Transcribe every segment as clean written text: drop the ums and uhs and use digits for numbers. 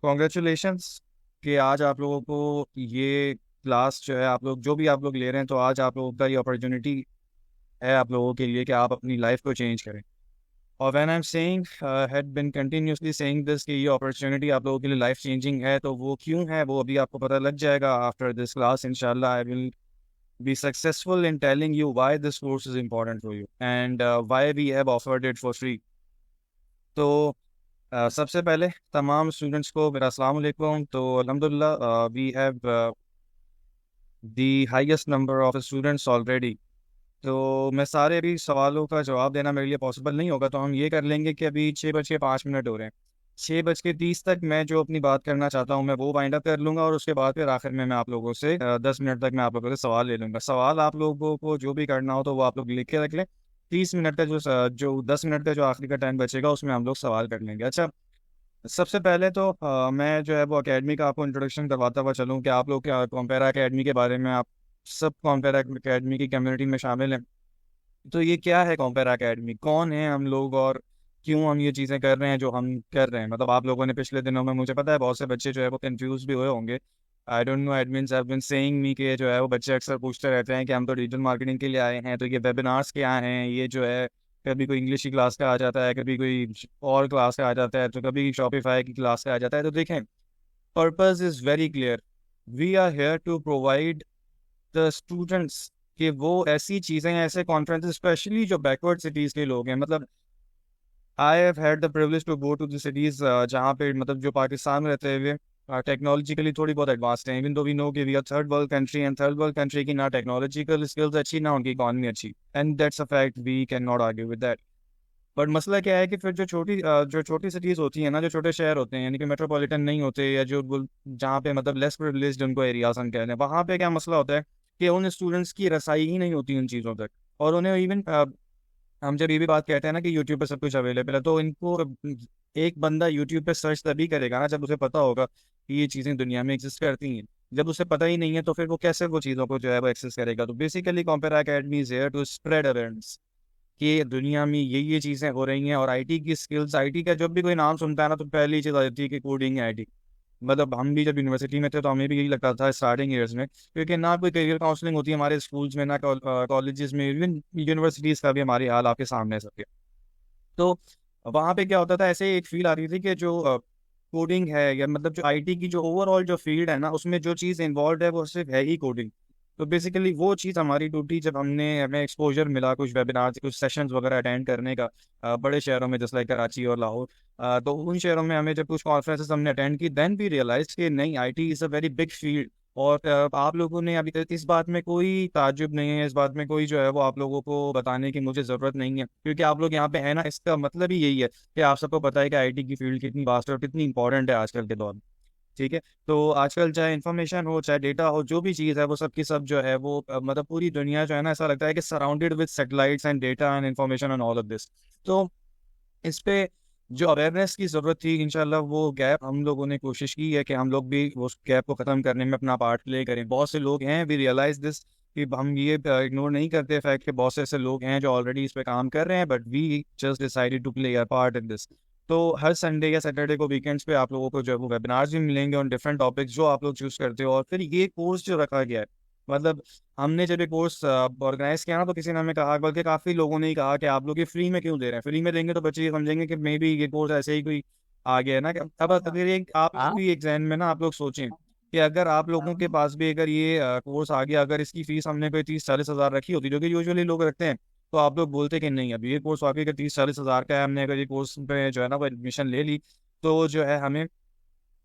Congratulations कि आज आप लोगों को ये क्लास जो है आप लोग जो भी आप लोग ले रहे हैं, तो आज आप लोगों का ये अपॉर्चुनिटी है आप लोगों के लिए कि आप अपनी लाइफ को चेंज करें। और when I am saying had been continuously saying this कि ये अपॉर्चुनिटी आप लोगों के लिए लाइफ चेंजिंग है, तो वो क्यों है वो अभी आपको पता लग जाएगा आफ्टर दिस क्लास। इंशाल्लाह I will be successful in telling you why this course is important for you and why we have offered it for free. तो सबसे पहले तमाम स्टूडेंट्स को मेरा अस्सलाम वालेकुम। तो अल्हम्दुलिल्लाह we have the highest number of students already. तो मैं सारे अभी सवालों का जवाब देना मेरे लिए पॉसिबल नहीं होगा, तो हम ये कर लेंगे कि अभी 6:05 हो रहे हैं। 6:30 तक मैं जो अपनी बात करना चाहता हूँ मैं वो वाइंड अप कर लूँगा, और उसके बाद फिर आखिर में मैं आप लोगों से 10 मिनट तक मैं आप लोगों से सवाल ले लूँगा। सवाल आप लोगों को जो भी करना हो तो वो आप लोग लिख के रख लें। 30 मिनट का जो 10 मिनट का जो आखिरी का टाइम बचेगा उसमें हम लोग सवाल कर लेंगे। अच्छा, सबसे पहले तो मैं जो है वो एकेडमी का आपको इंट्रोडक्शन करवाता हुआ चलूँ कि आप लोग क्या कॉम्पेरा एकेडमी के बारे में, आप सब कॉम्पेरा एकेडमी की कम्युनिटी में शामिल हैं। तो ये क्या है कॉम्पेरा एकेडमी, कौन है हम लोग और क्यों हम ये चीज़ें कर रहे हैं जो हम कर रहे हैं। मतलब आप लोगों ने पिछले दिनों में, मुझे पता है बहुत से बच्चे जो है वो कंफ्यूज भी हुए होंगे। I don't know, admins have been saying me कि जो है वो बच्चे अक्सर पूछते रहते हैं कि हम तो डिजिटल मार्केटिंग के लिए आए हैं, तो ये वेबिनार्स क्या हैं, ये जो है कभी कोई इंग्लिश की क्लास का आ जाता है, कभी कोई और क्लास का आ जाता है, तो कभी शॉपिफाई की क्लास का आ जाता है। तो देखें, purpose is very clear. We are here to provide the students कि वो ऐसी चीज़ें, ऐसे कॉन्फ्रेंस, स्पेशली जो बैकवर्ड सिटीज़ के लोग हैं। मतलब I have had the privilege to go to the cities जहाँ पे मतलब जो पाकिस्तान में रहते हुए टेक्नोलॉजिकली थोड़ी बहुत एडवांस्ड हैं। इवन दो वी नो कि we are third world country, and third world country की ना टेक्नोलॉजिकल स्किल्स अच्छी ना उनकी इकॉनमी अच्छी, and that's a fact, we can not argue with that. But मसला क्या है कि फिर जो छोटी सिटीज़ होती हैं ना, जो छोटे शहर होते हैं, यानी कि मेट्रोपॉलिटन नहीं होते, या जो जहाँ पे मतलब लेस प्रिविलेज्ड उनको एरियाज हम कह रहे हैं, वहाँ पे क्या मसला होता है कि उन स्टूडेंट्स की रसाई ही नहीं होती उन चीज़ों तक। और उन्हें इवन हम जब ये भी बात कहते हैं ना कि यूट्यूब पे सब कुछ अवेलेबल है, तो इनको एक बंदा यूट्यूब पे सर्च तभी करेगा ना जब उसे पता होगा कि ये चीज़ें दुनिया में एग्जिस्ट करती हैं। जब उसे पता ही नहीं है तो फिर वो कैसे वो चीज़ों को जो है वो एक्सेस करेगा। तो basically Compera Academy is here to spread awareness कि दुनिया में ये चीज़ें हो रही हैं। और आईटी की स्किल्स, आईटी का जब भी कोई नाम सुनता है ना तो पहली चीज़ आ जाती है कि कोडिंग है आईटी। मतलब हम भी जब यूनिवर्सिटी में थे तो हमें भी यही लगता था स्टार्टिंग ईयर्स में, क्योंकि ना कोई करियर काउंसलिंग होती है हमारे स्कूल्स में, ना कॉलेजेस में, इवन यूनिवर्सिटीज़ का भी हमारी हाल आपके सामने है सबके। तो वहाँ पे क्या होता था, ऐसे एक फील आ रही थी कि जो कोडिंग है, या मतलब जो आईटी की जो ओवरऑल जो फील्ड है ना, उसमें जो चीज़ इन्वॉल्व है वो सिर्फ है ही कोडिंग। तो बेसिकली वो चीज़ हमारी टूटी जब हमें एक्सपोजर मिला कुछ वेबिनार, कुछ सेशंस वगैरह अटेंड करने का बड़े शहरों में जैसे लाइक कराची और लाहौर। तो उन शहरों में हमें जब कुछ कॉन्फ्रेंसेस हमने अटेंड की, देन भी रियलाइज कि नहीं, IT is a very big field. और आप लोगों ने अभी तक इस बात में कोई ताज्जुब नहीं है, इस बात में कोई जो है वो आप लोगों को बताने की मुझे ज़रूरत नहीं है, क्योंकि आप लोग यहाँ पे हैं ना, इसका मतलब ही यही है कि आप सबको पता है कि आईटी की फील्ड कितनी वास्ट और कितनी इंपॉर्टेंट है आजकल के दौर में। ठीक है। तो आजकल चाहे इन्फॉर्मेशन हो चाहे डेटा हो, जो भी चीज़ है वो सब की सब जो है वो मतलब पूरी दुनिया जो है ना, ऐसा लगता है कि surrounded with satellites and data and information and all of this. तो इस पे जो अवेयरनेस की ज़रूरत थी, इंशाल्लाह वो गैप हम लोगों ने कोशिश की है कि हम लोग भी उस गैप को ख़त्म करने में अपना पार्ट प्ले करें। बहुत से लोग हैं, वी रियलाइज दिस, कि हम ये इग्नोर नहीं करते फैक्ट कि बहुत से ऐसे लोग हैं जो ऑलरेडी इस पे काम कर रहे हैं, but we just decided to play a part in this. तो हर संडे या सैटरडे को, वीकेंड्स पे आप लोगों को जो है वो वेबिनार्स भी मिलेंगे ऑन डिफरेंट टॉपिक्स जो आप लोग चूज़ करते हो। और फिर ये कोर्स जो रखा गया है, मतलब हमने जब ये कोर्स ऑर्गेनाइज किया ना, तो किसी ने हमें कहा, बल्कि काफ़ी लोगों ने ही कहा कि आप लोग ये फ्री में क्यों दे रहे हैं, फ्री में देंगे तो बच्चे ये समझेंगे कि मे बी ये कोर्स ऐसे ही कोई आ गया है ना। अब अगर एक आप हाँ। भी एग्जाम में ना आप लोग सोचें कि अगर आप लोगों के पास भी अगर ये कोर्स आ गया, अगर इसकी फीस हमने कोई 30-40 हज़ार रखी होती जो कि यूजुअली लोग रखते हैं, तो आप लोग बोलते कि नहीं, अब ये कोर्स वाकई अगर 30-40 हज़ार का है, हमने अगर ये कोर्स पे जो है ना वो एडमिशन ले ली, तो जो है हमें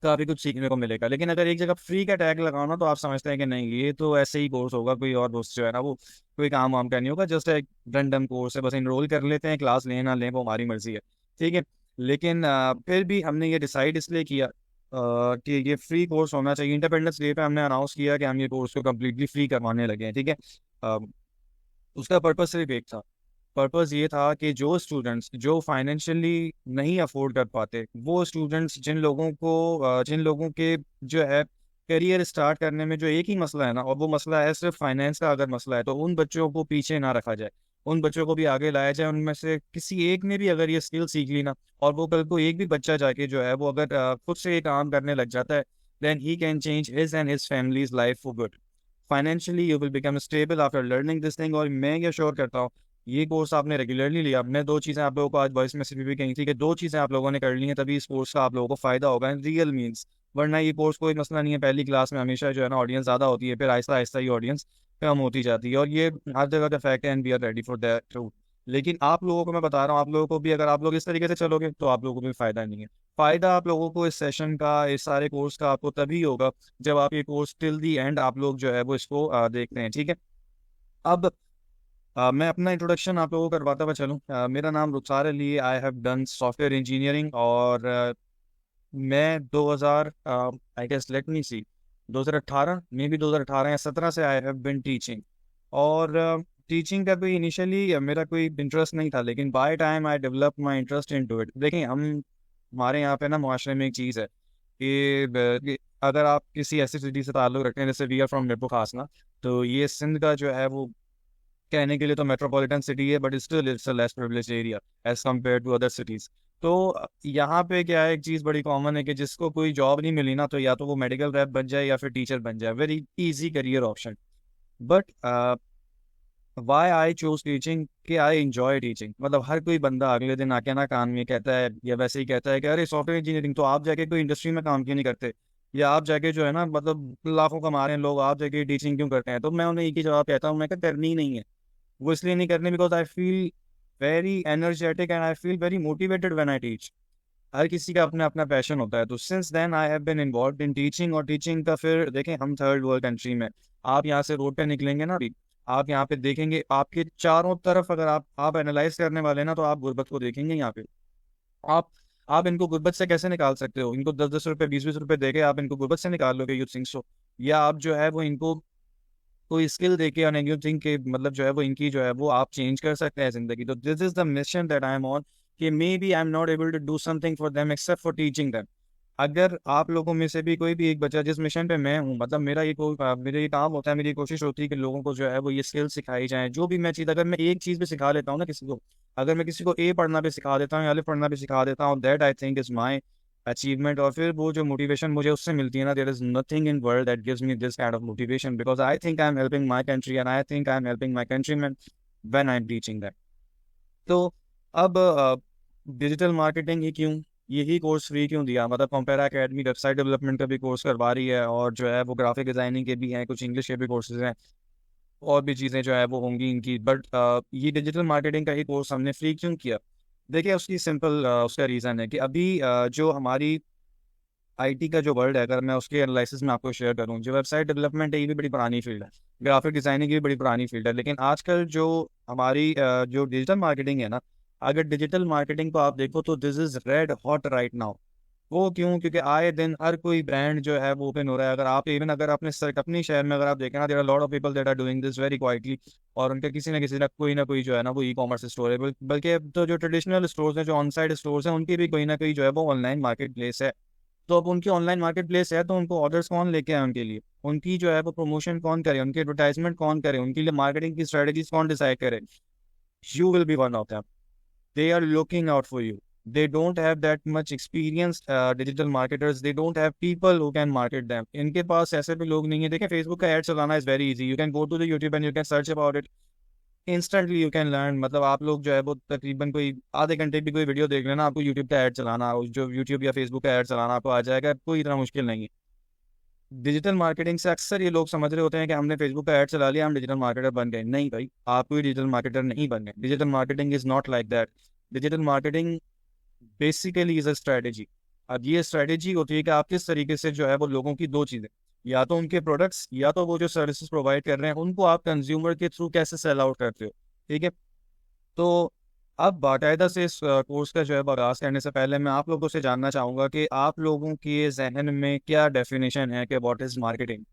काफ़ी कुछ सीखने को मिलेगा। लेकिन अगर एक जगह फ्री का टैग लगाओ ना, तो आप समझते हैं कि नहीं, ये तो ऐसे ही कोर्स होगा, कोई और दोस्त जो है ना वो कोई काम वाम का नहीं होगा, जस्ट एक रैंडम कोर्स है, बस इनरोल कर लेते हैं, क्लास लें ना लें वो हमारी मर्जी है। ठीक है। लेकिन फिर भी हमने ये डिसाइड इसलिए किया कि ये फ्री कोर्स होना चाहिए। इंडिपेंडेंस डे पे हमने अनाउंस किया कि हम ये कोर्स को कम्प्लीटली फ्री करवाने लगे हैं। ठीक है। अ, उसका पर्पस सिर्फ एक था। पर्पस ये था कि जो स्टूडेंट्स जो फाइनेंशियली नहीं अफोर्ड कर पाते, वो स्टूडेंट्स जिन लोगों के जो है करियर स्टार्ट करने में जो एक ही मसला है ना, और वो मसला है सिर्फ फाइनेंस का, अगर मसला है तो उन बच्चों को पीछे ना रखा जाए। उन बच्चों को भी आगे लाया जाए। उनमें से किसी एक ने भी अगर ये स्किल सीख ली ना, और वो कल को एक भी बच्चा जाके जो है वो अगर खुद से ये काम करने लग जाता है, then he can change his and his family's life for good. Financially you will become stable after learning this thing। और मैं ये श्योर करता हूँ, ये कोर्स आपने रेगुलरली लिया, हमने दो चीज़ें आप लोगों को आज वॉइस मैसेज भी कही थी कि दो चीज़ें आप लोगों ने कर ली हैं, तभी इस कोर्स का आप लोगों को फायदा होगा इन रियल मीन्स। वरना ये कोर्स कोई मसला नहीं है, पहली क्लास में हमेशा जो है ना ऑडियंस ज़्यादा होती है, फिर आहिस्ता आहिस्ता ये ऑडियंस कम होती जाती है, और ये हर जगह का फैक्ट है, and we are ready for that too. लेकिन आप लोगों को मैं बता रहा हूँ, आप लोगों को भी अगर आप लोग इस तरीके से चलोगे तो आप लोगों को भी फायदा नहीं है। फायदा आप लोगों को इस सेशन का, इस सारे कोर्स का आपको तभी होगा जब आप ये कोर्स टिल दी एंड आप लोग जो है वो इसको देखते हैं, ठीक है। अब मैं अपना इंट्रोडक्शन आप लोगों को करवाता हुआ चलूँ। मेरा नाम रुखसार अली है, I have done software engineering, और मैं 2000 आई गेस लेट मी सी 2018 में भी 2018 या 17 से आई हैव बिन टीचिंग। और टीचिंग का कोई इनिशियली मेरा कोई इंटरेस्ट नहीं था, लेकिन by time I develop my interest into it. देखिए, हमारे यहाँ पे ना मुआशरे में एक चीज़ है कि अगर आप किसी ऐसी सिटी से ताल्लुक़ रखते हैं, जैसे वी आर फ्रॉम नेपो खास ना, तो ये सिंध का जो है वो कहने के लिए तो मेट्रोपॉलिटन सिटी है, but still it's a less privileged area as compare to other cities. तो यहाँ पे क्या है, एक चीज़ बड़ी कॉमन है कि जिसको कोई जॉब नहीं मिली ना, तो या तो वो मेडिकल रैप बन जाए या फिर टीचर बन जाए, very easy career option. But why I choose teaching, कि आई इंजॉय टीचिंग। मतलब हर कोई बंदा अगले दिन आके ना कान में कहता है, या वैसे ही कहता है कि अरे सॉफ्टवेयर इंजीनियरिंग, तो आप जाके कोई इंडस्ट्री में काम क्यों नहीं करते, या आप जाके जो है ना मतलब लाखों कमा रहे हैं लोग, आप जाके टीचिंग क्यों करते हैं। तो मैं उन्हें एक ही जवाब कहता हूँ, मैं कहता करनी ही नहीं है। वो इसलिए नहीं करनी because I feel very energetic and I feel very motivated when I teach. हर किसी का अपना अपना पैशन होता है। तो since then I have been involved in teaching. और टीचिंग का फिर देखें, हम थर्ड वर्ल्ड कंट्री में, आप यहाँ से रोड पे निकलेंगे ना अभी, आप यहाँ पे देखेंगे आपके चारों तरफ, अगर आप एनालाइज करने वाले ना, तो आप गुर्बत को देखेंगे यहाँ पे। आप आप इनको गुर्बत से कैसे निकाल सकते हो? इनको 10-10 रुपए 20-20 रुपए देके आप इनको गुर्बत से निकाल लोगे, यू थिंक सो? या आप जो है वो इनको कोई स्किल देके, और यू थिंक के मतलब जो है वो इनकी जो है वो आप चेंज कर सकते हैं जिंदगी? तो this is the mission that I am on, कि maybe I am not able to do something for them except for teaching them. अगर आप लोगों में से भी कोई भी एक बच्चा, जिस मिशन पे मैं हूँ, मतलब मेरा ये काम होता है, मेरी कोशिश होती है कि लोगों को जो है वो ये स्किल सिखाई जाए। जो भी मैं चीज़, अगर मैं एक चीज़ भी सिखा लेता हूँ ना किसी को, अगर मैं किसी को ए पढ़ना भी सिखा देता हूँ या अलिफ पढ़ना भी सिखा देता हूँ, that I think is my achievement. और फिर वो जो मोटिवेशन मुझे उससे मिलती है ना, there is nothing in world that gives me this kind of motivation, because I think I am helping my country and I think I am helping my countryman when I am teaching that. तो अब digital marketing ही क्यों, यही course free क्यों दिया? मतलब कंपेरा academy website development का भी course करवा रही है, और जो है वो ग्राफिक डिजाइनिंग के भी हैं, कुछ इंग्लिश के भी कोर्सेज हैं, और भी चीज़ें जो है वो होंगी इनकी। बट ये डिजिटल मार्केटिंग का ही कोर्स हमने फ्री क्यों किया? देखिए, उसकी सिंपल उसका रीज़न है कि अभी जो हमारी आईटी का जो वर्ल्ड है, अगर मैं उसके एनालिसिस में आपको शेयर करूं, जो वेबसाइट डेवलपमेंट है ये भी बड़ी पुरानी फील्ड है, ग्राफिक डिजाइनिंग भी बड़ी पुरानी फील्ड है, लेकिन आजकल जो हमारी जो डिजिटल मार्केटिंग है ना, अगर डिजिटल मार्केटिंग को आप देखो तो this is red hot right now. वो क्यों? क्योंकि आए दिन हर कोई ब्रांड जो है वो ओपन हो रहा है। अगर आप इवन अगर अपने अपनी शहर में अगर आप देखें ना, there are lot of people that are doing this very quietly, और उनके किसी ना कोई जो है ना वो ई कॉमर्स स्टोर है। बल्कि अब तो जो ट्रेडिशनल स्टोर्स हैं, जो ऑन साइड स्टोर्स हैं, उनकी भी कोई ना कोई जो है वो ऑनलाइन मार्केट प्लेस है। तो अब उनकी ऑनलाइन मार्केट प्लेस है, तो उनको ऑर्डर्स कौन लेके आए उनके लिए? उनकी जो है वो प्रमोशन कौन करे, उनकी एडवर्टाइजमेंट कौन करे, उनके लिए मार्केटिंग की स्ट्रेटजीज कौन डिसाइड करे? You will be one of them. They are looking out for you. They don't have that much experienced digital marketers. They don't have people who can market them. इनके पास ऐसे भी लोग नहीं है। देखिए, फेसबुक का एड चलाना is very easy. You can go to the YouTube and you can search about it, instantly you can learn. मतलब आप लोग जो है वो तकरीबन कोई आधे घंटे भी कोई वीडियो देख लेना, आपको यूट्यूब का ऐड चलाना, जो यूट्यूब या फेसबुक का ऐड चलाना आपको आ जाएगा, कोई इतना मुश्किल नहीं है। डिजिटल मार्केटिंग से अक्सर ये लोग समझ रहे होते हैं कि हमने फेसबुक का ऐड चला लिया, हम डिजिटल मार्केटर बन गए। नहीं भाई, आप कोई डिजिटल मार्केटर नहीं बन गए। Digital marketing is not like that. Digital marketing basically is a strategy. अब ये स्ट्रेटेजी होती है कि आप किस तरीके से जो है वो लोगों की दो चीज़ें, या तो उनके प्रोडक्ट्स या तो वो जो सर्विसेज प्रोवाइड कर रहे हैं उनको आप कंज्यूमर के थ्रू कैसे सेल आउट करते हो, ठीक है। तो अब बाकायदा से इस कोर्स का जो है आगाज़ करने से पहले मैं आप लोगों से जानना चाहूँगा कि आप लोगों के जहन में क्या डेफिनेशन है कि what is marketing.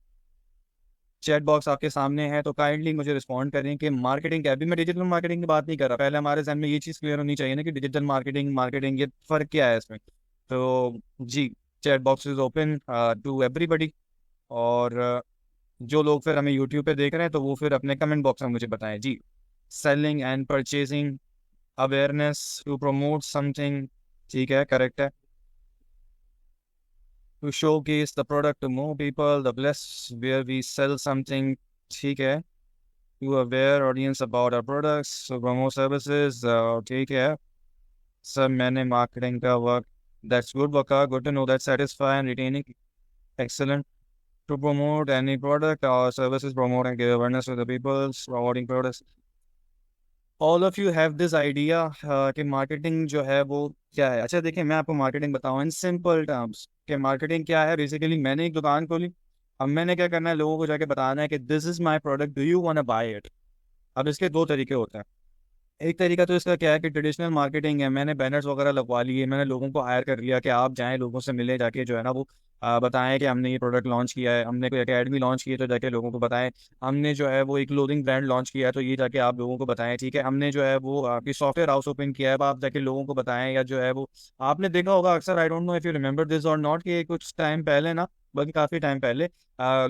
Chat box आपके सामने है, तो काइंडली मुझे रिस्पॉन्ड करें कि मार्केटिंग क्या है। अभी मैं डिजिटल मार्केटिंग की बात नहीं कर रहा, पहले हमारे जहन में ये चीज़ क्लियर होनी चाहिए ना कि डिजिटल मार्केटिंग मार्केटिंग ये फ़र्क क्या है इसमें। तो जी, chat box is open to everybody. और जो लोग फिर हमें यूट्यूब पे देख रहे हैं तो वो फिर अपने कमेंट बॉक्स में मुझे बताएं जी। Selling and purchasing awareness to promote something, ठीक है, करेक्ट है। To showcase the product to more people, the place where we sell something, ठीक है। to aware audience about our products, so promote services, ठीक है। सर मैंने marketing का work, that's good work, good to know, that satisfy and retaining, excellent। to promote any product or services, promote and give awareness to the people, promoting products। All of you have this idea कि marketing जो है वो क्या है। अच्छा देखिए, मैं आपको मार्केटिंग बताऊँ इन सिंपल टर्म्स कि मार्केटिंग क्या है। बेसिकली मैंने एक दुकान खोली, अब मैंने क्या करना है, लोगों को जाके बताना है कि this is my product, do you want to buy it. अब इसके दो तरीके होते हैं। एक तरीका तो इसका क्या है कि ट्रेडिशनल मार्केटिंग है, मैंने बैनर्स वगैरह लगवा लिए, मैंने लोगों को हायर कर लिया कि आप जाएं, लोगों से मिले, जाके जो है ना वो बताएं कि हमने ये प्रोडक्ट लॉन्च किया है, हमने कोई एकेडमी लॉन्च की है तो जाके लोगों को बताएं, हमने जो है वो एक क्लोथिंग ब्रांड लॉन्च किया है तो ये जाके आप लोगों को बताएं, ठीक है, हमने जो है वो आपकी सॉफ्टवेयर हाउस ओपन किया है, आप जाके लोगों को बताएं। या जो है वो आपने देखा होगा अक्सर, आई don't know if you remember this और नॉट, कि कुछ टाइम पहले ना, बल्कि काफ़ी टाइम पहले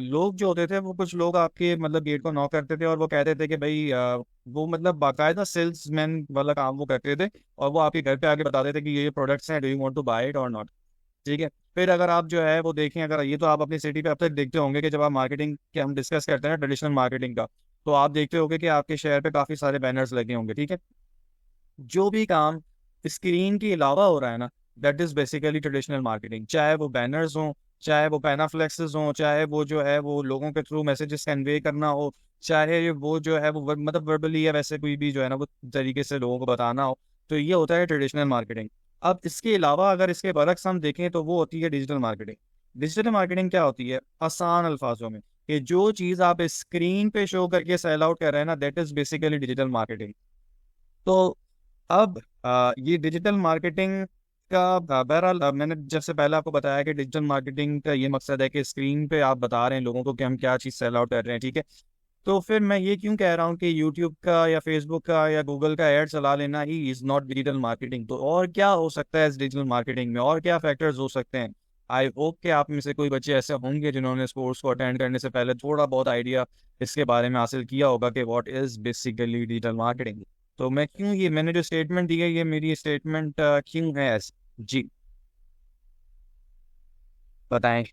लोग जो होते थे वो, कुछ लोग आपके मतलब गेट को नॉक करते थे और वो कहते थे कि भाई वो मतलब बाकायदा सेल्समैन वाला काम वो करते थे, और वो आपके घर पे आके बताते थे कि ये प्रोडक्ट्स हैं, do you want to buy it और नॉट, ठीक है। फिर अगर आप जो है वो देखें, अगर ये तो आप अपनी सिटी पे अब तक देखते होंगे कि जब आप मार्केटिंग के हम डिस्कस करते हैं ट्रेडिशनल मार्केटिंग का, तो आप देखते होंगे कि आपके शहर पे काफ़ी सारे बैनर्स लगे होंगे, ठीक है। जो भी काम स्क्रीन के अलावा हो रहा है ना, that is basically traditional marketing. चाहे वो बैनर्स हों, चाहे वो पैनाफ्लेक्सेस हों, चाहे वो जो है वो लोगों के थ्रू मैसेजेस कन्वे करना हो, चाहे वो जो है वो मतलब वर्बली या वैसे कोई भी जो है ना वो तरीके से लोगों को बताना हो, तो ये होता है ट्रेडिशनल मार्केटिंग। अब इसके अलावा अगर इसके बरक्स हम देखें तो वो होती है डिजिटल मार्केटिंग। डिजिटल मार्केटिंग क्या होती है, आसान अल्फाजों में, कि जो चीज़ आप स्क्रीन पे शो करके सेल आउट कर रहे हैं ना, that is basically digital marketing. तो अब ये डिजिटल मार्केटिंग का बहरहाल मैंने जब से पहले आपको बताया कि डिजिटल मार्केटिंग का ये मकसद है कि स्क्रीन पे आप बता रहे हैं लोगों को कि हम क्या चीज़ सेल आउट कर रहे हैं, ठीक है। तो फिर मैं ये क्यों कह रहा हूँ कि यूट्यूब का या फेसबुक का या गूगल का एड चला लेना he is not digital marketing. तो और क्या हो सकता है इस डिजिटल मार्केटिंग में, और क्या फैक्टर्स हो सकते हैं। आई होप कि आप में से कोई बच्चे ऐसे होंगे जिन्होंने इस कोर्स को अटेंड करने से पहले थोड़ा बहुत आइडिया इसके बारे में हासिल किया होगा कि what is basically digital marketing. तो मैं क्यों, ये मैंने जो स्टेटमेंट दी है, ये मेरी स्टेटमेंट क्यों है ऐसी? जी बताएं।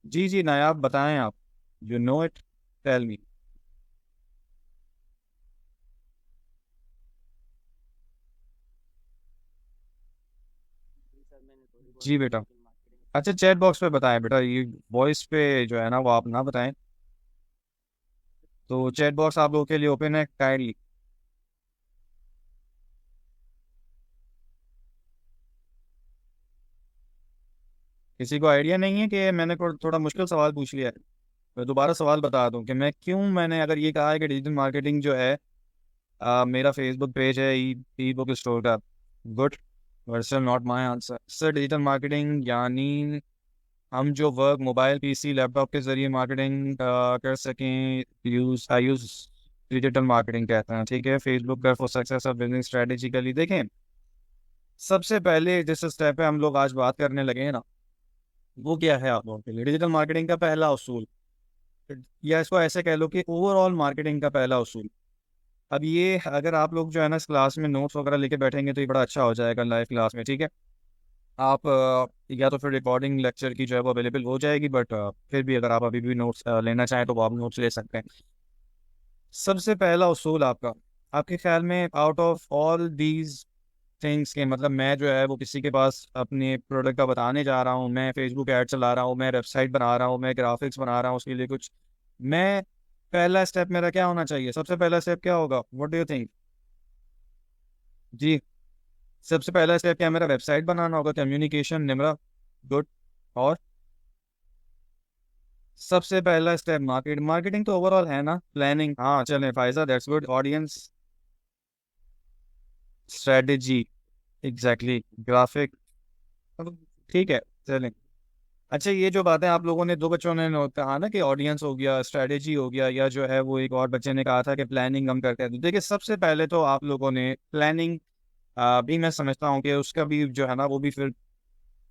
जी जी नायाब, बताएं आप, you know it, tell me. जी बेटा। अच्छा चैट बॉक्स पे बताएं बेटा, ये वॉइस पे जो है ना वो आप ना बताएं। तो चैट बॉक्स आप लोगों के लिए ओपन है काइंडली। किसी को आइडिया नहीं है कि मैंने थोड़ा मुश्किल सवाल पूछ लिया है? मैं दोबारा सवाल बता दूं कि मैं क्यों, मैंने अगर ये कहा है कि डिजिटल मार्केटिंग जो है, मेरा फेसबुक पेज है ई बुक स्टोर का, good, Vercel not my answer. Sir digital marketing यानी हम जो वर्क मोबाइल पीसी लैपटॉप के जरिए मार्केटिंग कर सकें, use I use digital marketing कहते हैं, ठीक है। फेसबुक का for success of business strategically देखें, सबसे पहले जिस स्टेप पे हम लोग आज बात करने लगे हैं ना, वो क्या है आप लोगों के लिए डिजिटल मार्केटिंग का पहला उसूल, या इसको ऐसे कह लो कि ओवरऑल मार्केटिंग का पहला उसूल। अब ये अगर आप लोग जो है ना इस क्लास में नोट्स वगैरह लेके बैठेंगे तो ये बड़ा अच्छा हो जाएगा लाइव क्लास में, ठीक है। आप या तो फिर रिकॉर्डिंग लेक्चर की जो है वो अवेलेबल हो जाएगी, बट फिर भी अगर आप अभी भी नोट्स लेना चाहें तो वो आप नोट्स ले सकते हैं। सबसे पहला उसूल आपका, आपके ख्याल में out of all these things के, मतलब मैं जो है वो किसी के पास अपने प्रोडक्ट का बताने जा रहा हूँ, मैं फेसबुक ऐड चला रहा हूँ, मैं वेबसाइट बना रहा हूँ, मैं ग्राफिक्स बना रहा हूँ उसके लिए कुछ, मैं पहला स्टेप मेरा क्या होना चाहिए, सबसे पहला स्टेप क्या होगा, व्हाट डू यू थिंक? जी, सबसे पहला स्टेप क्या, मेरा वेबसाइट बनाना होगा, कम्युनिकेशन निमरा, गुड। और सबसे पहला स्टेप मार्केटिंग तो ओवरऑल है ना, प्लानिंग, हाँ चलें Faiza, that's good. Audience strategy, exactly, graphic, ठीक है, चलें। अच्छा ये जो बातें आप लोगों ने, दो बच्चों ने कहा ना कि ऑडियंस हो गया, स्ट्रेटेजी हो गया, या जो है वो एक और बच्चे ने कहा था कि प्लानिंग हम करते हैं, तो देखिए सबसे पहले तो आप लोगों ने प्लानिंग भी, मैं समझता हूँ कि उसका भी जो है ना वो भी फिर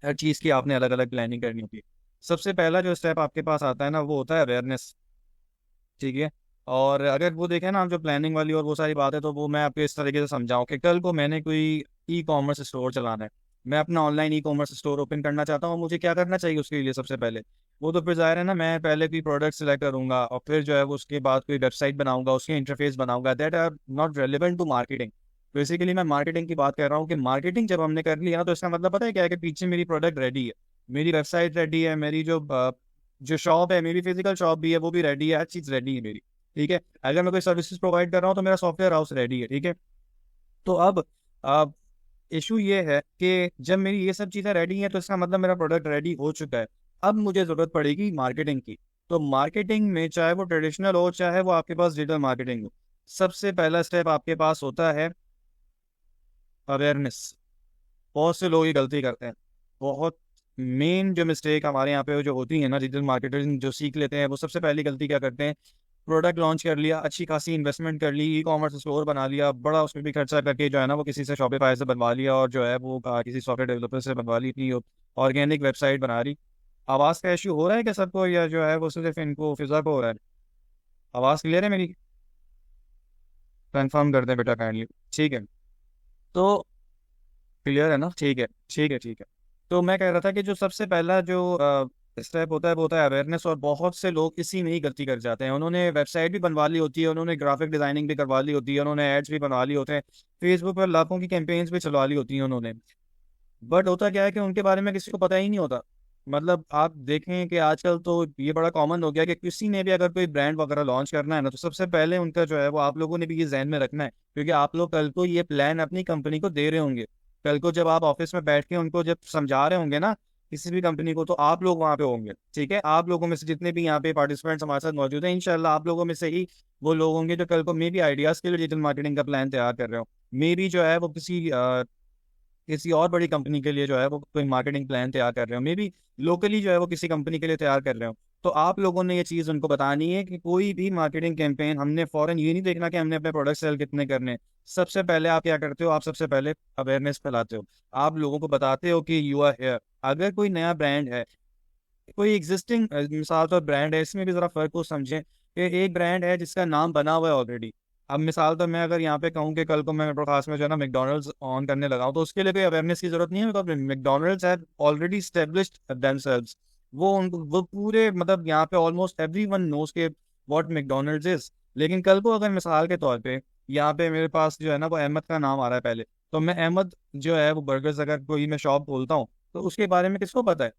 हर चीज़ की आपने अलग अलग प्लानिंग करनी होती है। सबसे पहला जो स्टेप आपके पास आता है ना वो होता है अवेयरनेस, ठीक है। और अगर वो देखें ना, हम जो प्लानिंग वाली और वो सारी बात है, तो वो मैं आपको इस तरीके से समझाऊँ कि कल को मैंने कोई ई कॉमर्स स्टोर चलाना है, मैं अपना online e commerce store open करना चाहता हूँ, मुझे क्या करना चाहिए उसके लिए? सबसे पहले वो तो फिर ज़ाहिर है ना, मैं पहले कोई प्रोडक्ट सेलेक्ट करूंगा और फिर जो है वो उसके बाद कोई वेबसाइट बनाऊंगा, उसके इंटरफेस बनाऊंगा, that are not relevant to marketing. Basically मैं मार्केटिंग की बात कर रहा हूँ कि मार्केटिंग जब हमने कर लिया ना, तो इसका मतलब पता है क्या है? कि पीछे मेरी प्रोडक्ट रेडी है, मेरी वेबसाइट रेडी है, मेरी जो शॉप है, मेरी फिजिकल शॉप भी है, वो भी रेडी है, हर चीज़ रेडी है मेरी। ठीक है, अगर मैं कोई सर्विसेज प्रोवाइड कर रहा हूँ तो मेरा सॉफ्टवेयर हाउस रेडी है। ठीक है, तो अब इशू ये है कि जब मेरी ये सब चीज़ें रेडी हैं, तो इसका मतलब मेरा प्रोडक्ट रेडी हो चुका है। अब मुझे ज़रूरत पड़ेगी मार्केटिंग की। तो मार्केटिंग में चाहे वो ट्रेडिशनल हो, चाहे वो आपके पास डिजिटल मार्केटिंग हो, सबसे पहला स्टेप आपके पास होता है अवेयरनेस। बहुत से लोग ये गलती करते हैं, बहुत मेन जो मिस्टेक हमारे यहाँ पे जो होती है ना, डिजिटल मार्केटिंग जो सीख लेते हैं, वो सबसे पहली गलती क्या करते हैं? प्रोडक्ट लॉन्च कर लिया, अच्छी खासी इन्वेस्टमेंट कर ली, ई कॉमर्स स्टोर बना लिया, बड़ा उसमें भी खर्चा करके जो है ना, वो किसी से शॉपिफाई से बनवा लिया, और जो है वो किसी सॉफ्टवेयर डेवलपर से बनवा ली, अपनी ऑर्गेनिक वेबसाइट बना रही। आवाज़ का इशू हो रहा है क्या सबको, या जो है वो सिर्फ इनको फिजा को हो रहा है? आवाज़ क्लियर है मेरी? कंफर्म कर दें बेटा काइंडली। ठीक है, तो क्लियर है ना? ठीक है, ठीक है, ठीक है। तो मैं कह रहा था कि जो सबसे पहला जो स्टेप होता है वो होता है अवेयरनेस, और बहुत से लोग इसी में ही गलती कर जाते हैं। उन्होंने वेबसाइट भी बनवा ली होती है, उन्होंने ग्राफिक डिजाइनिंग भी करवा ली होती है, उन्होंने एड्स भी बनवा लिए होते हैं, फेसबुक पर लाखों की कैंपेन्स भी चलवा ली होती हैं उन्होंने। बट होता क्या है कि उनके बारे में किसी को पता ही नहीं होता। मतलब आप देखें कि आजकल तो ये बड़ा कॉमन हो गया कि किसी ने भी अगर कोई ब्रांड वगैरह लॉन्च करना है ना, तो सबसे पहले उनका जो है वो आप लोगों ने भी ये जहन में रखना है, क्योंकि आप लोग कल को ये प्लान अपनी कंपनी को दे रहे होंगे। कल को जब आप ऑफिस में बैठ के उनको जब समझा रहे होंगे ना, किसी भी कंपनी को, तो आप लोग वहाँ पे होंगे। ठीक है, आप लोगों में से जितने भी यहाँ पे पार्टिसिपेंट्स हमारे साथ मौजूद हैं, इंशाल्लाह आप लोगों में से ही वो लोग होंगे जो कल को मे बी आइडियाज के लिए डिजिटल मार्केटिंग का प्लान तैयार कर रहे हो, मे बी जो है वो किसी और बड़ी कंपनी के लिए जो है वो कोई मार्केटिंग प्लान तैयार कर रहे हो, मे बी लोकली जो है वो किसी कंपनी के लिए तैयार कर रहे हो। तो आप लोगों ने ये चीज़ उनको बतानी है कि कोई भी मार्केटिंग कैंपेन हमने फॉरन ये नहीं देखना कि हमने अपने प्रोडक्ट सेल कितने करने हैं। सबसे पहले आप क्या करते हो? आप सबसे पहले अवेयरनेस फैलाते हो, आप लोगों को बताते हो कि यू आर हेयर। अगर कोई नया ब्रांड है, कोई एग्जिस्टिंग मिसाल तो ब्रांड है, इसमें भी ज़रा फर्क को समझें कि एक ब्रांड है जिसका नाम बना हुआ है ऑलरेडी। अब मिसाल तो मैं अगर यहाँ पे कहूँ कि कल को मैं मेट्रो क्लास में जो है ना मैकडोनल्ड्स ऑन करने लगा हूँ, तो उसके लिए कोई अवेयरनेस की जरूरत नहीं है, because McDonald's have already established themselves. वो पूरे मतलब यहाँ पे ऑलमोस्ट एवरीवन नोज के व्हाट मैकडोनल्ड्स इज। लेकिन कल को अगर मिसाल के तौर पे यहाँ पे मेरे पास जो है ना वो अहमद का नाम आ रहा है पहले, तो मैं अहमद जो है वो बर्गर्स अगर कोई मैं शॉप बोलता हूँ, तो उसके बारे में किसको पता है?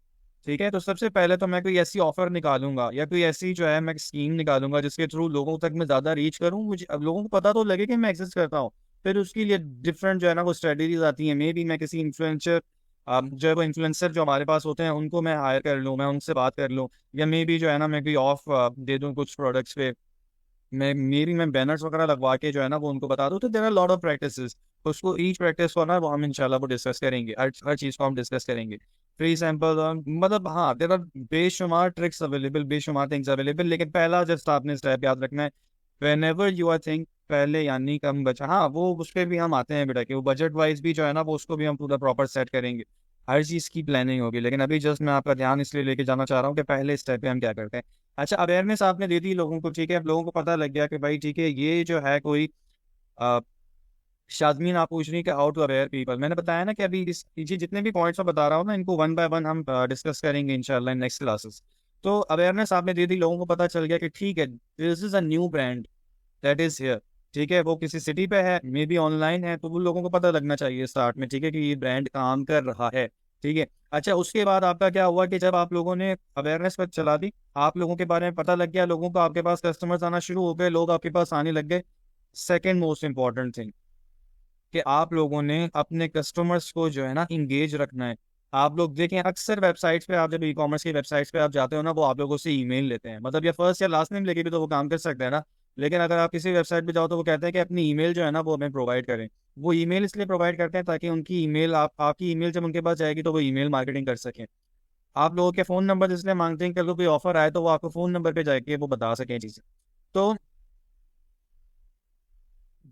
ठीक है, तो सबसे पहले तो मैं कोई ऐसी ऑफर निकालूंगा या कोई ऐसी जो है मैं स्कीम निकालूंगा जिसके थ्रू लोगों तक मैं ज्यादा रीच करूं, मुझे अब लोगों को पता तो लगे कि मैं एग्जिस्ट करता हूं। फिर उसके लिए डिफरेंट जो है ना वो स्ट्रेटेजीज आती हैं। मे बी मैं किसी इन्फ्लुएंसर जो है वो इन्फ्लुएंसर जो हमारे पास होते हैं उनको मैं हायर कर लूँ, मैं उनसे बात कर लूँ, या मे बी जो है ना मैं कोई ऑफ दे दूँ कुछ प्रोडक्ट्स पे। मैं बैनर्स वगैरह लगवा के जो है ना वो उनको बता दूँ। तो there are lot of practices, उसको ईच प्रैक्टिस को ना वो हम इंशाल्लाह वो डिस्कस करेंगे, हर चीज़ को हम डिस्कस करेंगे। फ्री सैंपल मतलब हाँ, देयर आर बेशुमार ट्रिक्स अवेलेबल, बेशुमार थिंग्स अवेलेबल, लेकिन पहला जस्ट आपने स्टेप याद रखना है, whenever you are think पहले, यानी कम बचा। हाँ, वो उस पर भी हम आते हैं बेटा कि वो बजट वाइज भी जो है ना वो उसको भी हम पूरा प्रॉपर सेट करेंगे, हर चीज़ की प्लानिंग होगी। लेकिन अभी जस्ट मैं आपका ध्यान इसलिए लेके जाना चाह रहा हूँ कि पहले स्टेप पे हम क्या करते हैं। अच्छा, अवेयरनेस आपने दे दी लोगों को, ठीक है, अब लोगों को पता लग गया कि भाई ठीक है, ये जो है कोई अ, शाज़मीन आप पूछ रही है कि हाउ टू अवेयर पीपल। मैंने बताया ना कि अभी इस ये जितने भी पॉइंट्स मैं बता रहा हूँ ना, इनको वन बाय वन हम डिस्कस करेंगे इंशाल्लाह इन नेक्स्ट क्लासेस। तो अवेयरनेस आपने दे दी, लोगों को पता चल गया कि ठीक है, this is a new brand that is here. ठीक है, वो किसी सिटी पे है, मे बी ऑनलाइन है, तो वो लोगों को पता लगना चाहिए स्टार्ट में, ठीक है, कि ये ब्रांड काम कर रहा है। ठीक है, अच्छा, उसके बाद आपका क्या हुआ कि जब आप लोगों ने अवेयरनेस पर चला दी, आप लोगों के बारे में पता लग गया, लोगों को आपके पास कस्टमर्स आना शुरू हो गए, लोग आपके पास आने लग गए। सेकेंड मोस्ट इंपॉर्टेंट थिंग कि आप लोगों ने अपने कस्टमर्स को जो है ना इंगेज रखना है। आप लोग देखें अक्सर वेबसाइट्स पे, आप जब ई कॉमर्स की वेबसाइट्स पे आप जाते हो ना, वो आप लोगों से ईमेल लेते हैं, मतलब या फर्स्ट या लास्ट नेम लेके भी तो वो काम कर सकते हैं ना। लेकिन अगर आप किसी वेबसाइट पे जाओ तो वो कहते हैं कि अपनी ईमेल जो है ना वो हमें प्रोवाइड करें। वो ईमेल इसलिए प्रोवाइड करते हैं ताकि उनकी ईमेल आपकी ईमेल जब उनके पास जाएगी तो वो ईमेल मार्केटिंग कर सकें। आप लोगों के फ़ोन नंबर इसलिए मांगते हैं कि अगर कोई ऑफर आए तो वो आपको फ़ोन नंबर पे जाके वो बता सकें चीज़ें। तो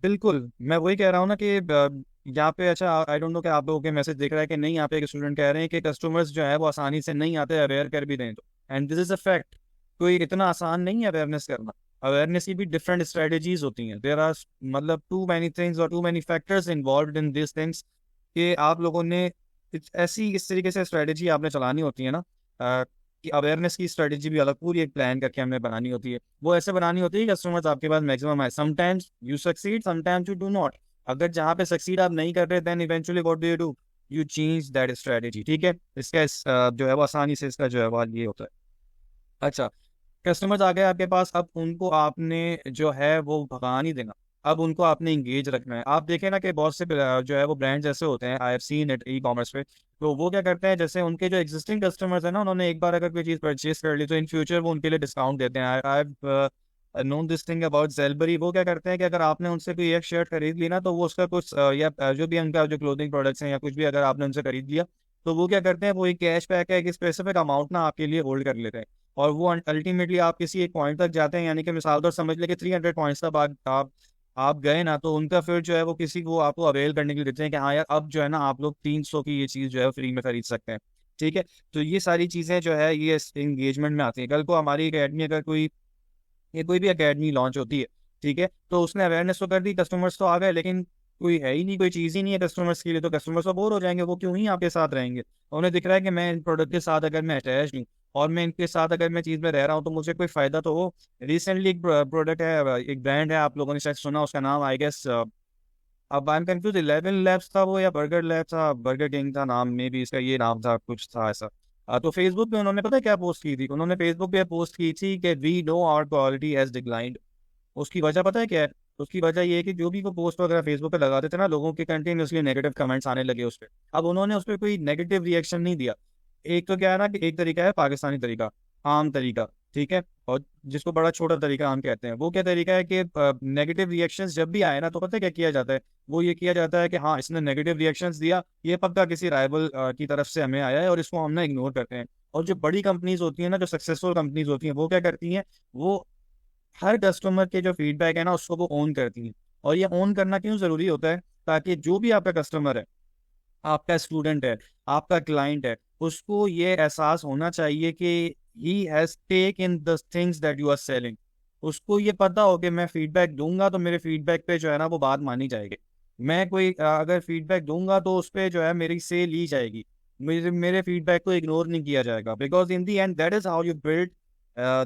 बिल्कुल, मैं वही कह रहा हूँ ना कि यहाँ पे अच्छा, आई डोंट नो कि आप लोगों के मैसेज देख रहा है कि नहीं। यहाँ पे एक स्टूडेंट कह रहे हैं कि कस्टमर्स जो है वो आसानी से नहीं आते, अवेयर कर भी दें तो, and this is a fact. कोई इतना आसान नहीं है अवेयरनेस करना। अवेयरनेस की भी डिफरेंट स्ट्रेटजीज होती हैं। देयर आर मतलब टू मैनी थिंग्स और too many factors involve in this things कि आप लोगों ने ऐसी इस तरीके से स्ट्रेटजी आपने चलानी होती है ना, कि अवेयरनेस की स्ट्रेटजी भी अलग पूरी एक प्लान करके हमें बनानी होती है। वो ऐसे बनानी होती है कि कस्टमर्स आपके पास मैक्सिमम आए। Sometimes you succeed, sometimes you do not. अगर जहाँ पे सक्सीड आप नहीं कर रहे, then eventually what do you do, you change that strategy. ठीक है, इसका जो है वो आसानी से इसका जो है वो ये होता है। अच्छा, कस्टमर्स आ गए आपके पास, अब उनको आपने जो है वो भगा नहीं देना, अब उनको आपने इंगेज रखना है। आप देखें ना कि बहुत से जो है वो ब्रांड्स ऐसे होते हैं, I have seen it e commerce पे, तो वो क्या करते हैं, जैसे उनके जो एग्जिस्टिंग कस्टमर्स है ना, उन्होंने एक बार अगर कोई चीज़ परचेज कर ली तो इन फ्यूचर वो उनके लिए डिस्काउंट देते हैं। I have known this thing about Zelbury. वो क्या करते हैं कि अगर आपने उनसे कोई एक शर्ट खरीद ली ना, तो वो उसका कुछ या जो भी उनका जो क्लोथिंग प्रोडक्ट्स हैं या कुछ भी अगर आपने उनसे खरीद लिया, तो वो क्या करते हैं, वो एक कैश बैक है, एक स्पेसिफिक अमाउंट ना आपके लिए होल्ड कर लेते हैं। और वो अल्टीमेटली आप किसी एक पॉइंट तक जाते हैं, यानी कि मिसाल तौर समझ ले कि 300 पॉइंट्स तक आप गए ना, तो उनका फिर जो है वो किसी को आपको अवेल करने के लिए देते हैं कि हाँ यार, अब जो है ना आप लोग 300 की ये चीज़ जो है फ्री में खरीद सकते हैं। ठीक है, तो ये सारी चीज़ें जो है ये इंगेजमेंट में आती हैं। कल को हमारी अकेडमी अगर कोई भी अकेडमी लॉन्च होती है, ठीक है, तो उसने अवेयरनेस तो कर दी, कस्टमर्स तो आ गए, लेकिन कोई है ही नहीं, कोई चीज़ ही नहीं है कस्टमर्स के लिए, तो कस्टमर्स तो बोर हो जाएंगे, वो क्यों ही आपके साथ रहेंगे। उन्हें दिख रहा है कि मैं इन प्रोडक्ट के साथ अगर मैं अटैच हूँ और मैं इनके साथ अगर मैं चीज़ में रह रहा हूँ तो मुझे कोई फ़ायदा तो हो। रिसेंटली एक प्रोडक्ट है, एक ब्रांड है, आप लोगों ने शायद सुना, उसका नाम आई गेस, अब आई एम कंफ्यूज, 11 लैब्स था वो या बर्गर लैब था, बर्गर किंग था नाम, मे बी इसका ये नाम था, कुछ था ऐसा। तो फेसबुक पे उन्होंने पता है क्या पोस्ट की थी, उन्होंने फेसबुक पे पोस्ट की थी कि we know our quality has declined. उसकी वजह पता है क्या है? उसकी वजह ये है कि जो भी वो पोस्ट वगैरह फेसबुक पे लगाते थे ना, लोगों के कंटिन्यूसली नेगेटिव कमेंट्स आने लगे उस पर। अब उन्होंने उस पर कोई नेगेटिव रिएक्शन नहीं दिया। एक तो क्या है ना कि एक तरीका है पाकिस्तानी तरीका, आम तरीका, ठीक है, और जिसको बड़ा छोटा तरीका हम कहते हैं। वो क्या तरीका है कि नेगेटिव रिएक्शंस जब भी आए ना, तो पता है क्या किया जाता है? वो ये किया जाता है कि हाँ, इसने नेगेटिव रिएक्शंस दिया, ये पक्का किसी राइवल की तरफ से हमें आया है, और इसको हम ना इग्नोर करते हैं। और जो बड़ी कंपनीज होती है ना, जो सक्सेसफुल कंपनीज होती हैं, वो क्या करती हैं, वो हर कस्टमर के जो फीडबैक है ना, उसको वो ओन करती हैं। और ये ओन करना क्यों जरूरी होता है? ताकि जो भी आपका कस्टमर है, आपका स्टूडेंट है, आपका क्लाइंट है, उसको ये एहसास होना चाहिए कि he has take in the things that you are selling. उसको ये पता हो कि मैं फीडबैक दूंगा तो मेरे फीडबैक पे जो है ना वो बात मानी जाएगी। मैं कोई अगर फीडबैक दूंगा तो उस पर जो है मेरी सेल ली जाएगी, मेरे फीडबैक को इग्नोर नहीं किया जाएगा। Because in the and that is how you build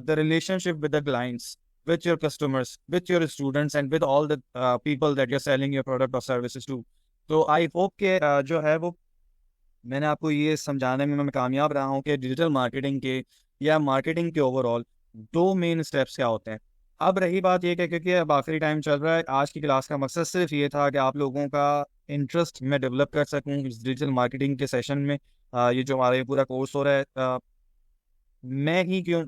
the relationship with the clients, with your customers, with your students, and with all the people that you're selling your product or services to. तो I hope के जो है वो मैंने आपको ये समझाने में मैं कामयाब रहा हूँ कि डिजिटल मार्केटिंग के या मार्केटिंग के ओवरऑल दो मेन स्टेप्स क्या होते हैं। अब रही बात ये कि क्योंकि अब आखिरी टाइम चल रहा है, आज की क्लास का मकसद सिर्फ ये था कि आप लोगों का इंटरेस्ट मैं डेवलप कर सकूँ इस डिजिटल मार्केटिंग के सेशन में। ये जो हमारा ये पूरा कोर्स हो रहा है, मैं ही क्यों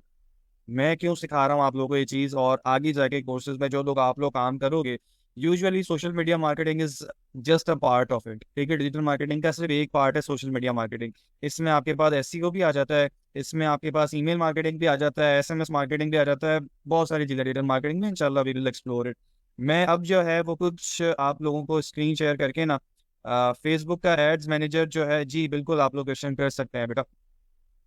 मैं क्यों सिखा रहा हूँ आप लोगों को ये चीज़, और आगे जाके कोर्सेज में जो लोग आप लोग काम करोगे, usually social media marketing is just a part of it. ठीक है, डिजिटल मार्केटिंग का सिर्फ एक पार्ट है सोशल मीडिया मार्केटिंग। इसमें आपके पास एसईओ भी आ जाता है, इसमें आपके पास ईमेल मार्केटिंग भी आ जाता है, एसएमएस मार्केटिंग भी आ जाता है, बहुत सारी चीज़ें डिजिटल मार्केटिंग में। इंशाल्लाह वी विल एक्सप्लोर इट। मैं अब जो है वो कुछ आप लोगों को स्क्रीन शेयर करके ना, फेसबुक का एड्स मैनेजर जो है, जी बिल्कुल आप लोग क्वेश्चन कर सकते हैं बेटा।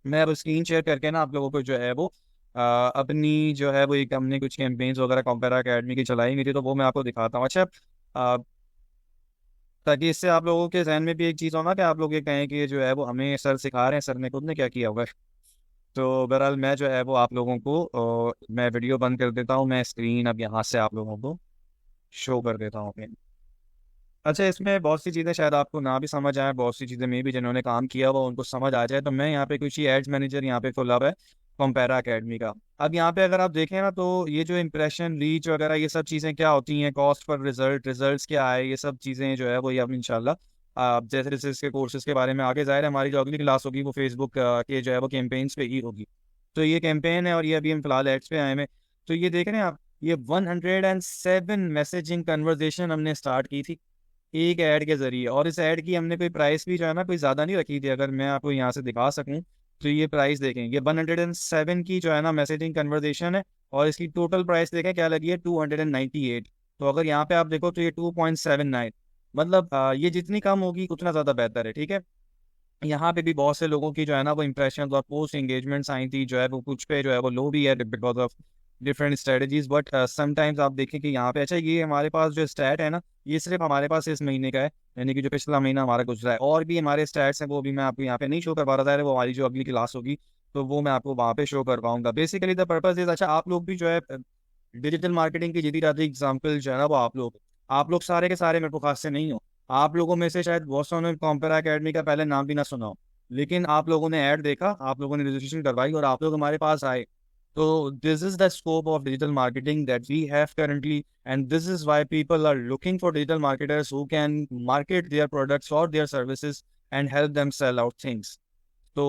मैं अब स्क्रीन शेयर करके ना आप लोगों को जो है वो अपनी जो है वो एक हमने कुछ कैंपेन्स वगैरह कंपेरा अकेडमी की चलाई हुई थी, तो वो मैं आपको दिखाता हूँ। अच्छा, अ, ताकि इससे आप लोगों के जहन में भी एक चीज़ हो ना कि आप लोग ये कहें कि ये जो है वो हमें सर सिखा रहे हैं, सर ने खुद ने क्या किया होगा। तो बहरहाल मैं जो है वो आप लोगों को मैं वीडियो बंद कर देता हूँ, मैं स्क्रीन अब यहाँ से आप लोगों को शो कर देता हूँ। अच्छा, इसमें बहुत सी चीज़ें शायद आपको ना भी समझ आए, बहुत सी चीज़ें में भी जिन्होंने काम किया हुआ उनको समझ आ जाए। तो मैं यहाँ पे कुछ ही एड्स मैनेजर यहाँ पे खुला हुआ है कंपेरा अकेडमी का। अब यहाँ पे अगर आप देखें ना, तो ये जो इंप्रेशन रीच वगैरह ये सब चीज़ें क्या होती हैं, कॉस्ट पर रिजल्ट्स क्या आए, ये सब चीज़ें जो है वो ये अब इंशाल्लाह आप जैसे जैसे इसके कोर्सेज के बारे में आगे जाहिर है हमारी जो अगली क्लास होगी वो फेसबुक के जो है वो कैंपेन्स पे ही होगी। तो ये कैंपेन है और ये अभी हम फिलहाल एड्स पे आए हैं। तो ये देख रहे हैं आप, ये 107 मैसेजिंग कन्वर्जेशन हमने स्टार्ट की थी एक ऐड के जरिए। और इस ऐड की हमने कोई प्राइस भी जो है ना कोई ज़्यादा नहीं रखी थी। अगर मैं आपको यहाँ से दिखा सकूँ तो ये प्राइस देखें, ये 107 की जो है ना मैसेजिंग कन्वर्जेशन है, और इसकी टोटल प्राइस देखें क्या लगी है, 298। तो अगर यहाँ पे आप देखो तो ये 2.79, मतलब ये जितनी कम होगी उतना ज़्यादा बेहतर है। ठीक है, यहाँ पे भी बहुत से लोगों की जो है ना वो इंप्रेशन और पोस्ट एंगेजमेंट्स आई थी, जो है वो कुछ पे जो है वो लो भी है because of different strategies, but sometimes आप देखें कि यहाँ पे अच्छा ये हमारे पास जो स्टैट है ना, ये सिर्फ हमारे पास इस महीने का है, यानी कि जो पिछला महीना हमारा गुजरा है। और भी हमारे स्टैट्स हैं, वो भी मैं आपको यहाँ पे नहीं शो कर पा रहा था, वो हमारी जो अगली क्लास होगी तो वो मैं आपको वहाँ पे शो कर पाऊंगा। बेसिकली द पर्पज इज, अच्छा आप लोग भी जो है डिजिटल मार्केटिंग की जितनी ज़्यादा एग्जाम्पल जो है ना वो आप लोग सारे के सारे मेरे को खास से नहीं हो। आप लोगों में से शायद बहुत सौ ने कॉम्पेरा अकेडमी का पहले नाम भी ना सुना हो, लेकिन आप लोगों ने ऐड देखा, आप लोगों ने रजिस्ट्रेशन करवाई और आप लोग हमारे पास आए। तो this is the scope of digital marketing that we have currently, and this is why people are looking for digital marketers who can market their products or their services and help them sell out things. तो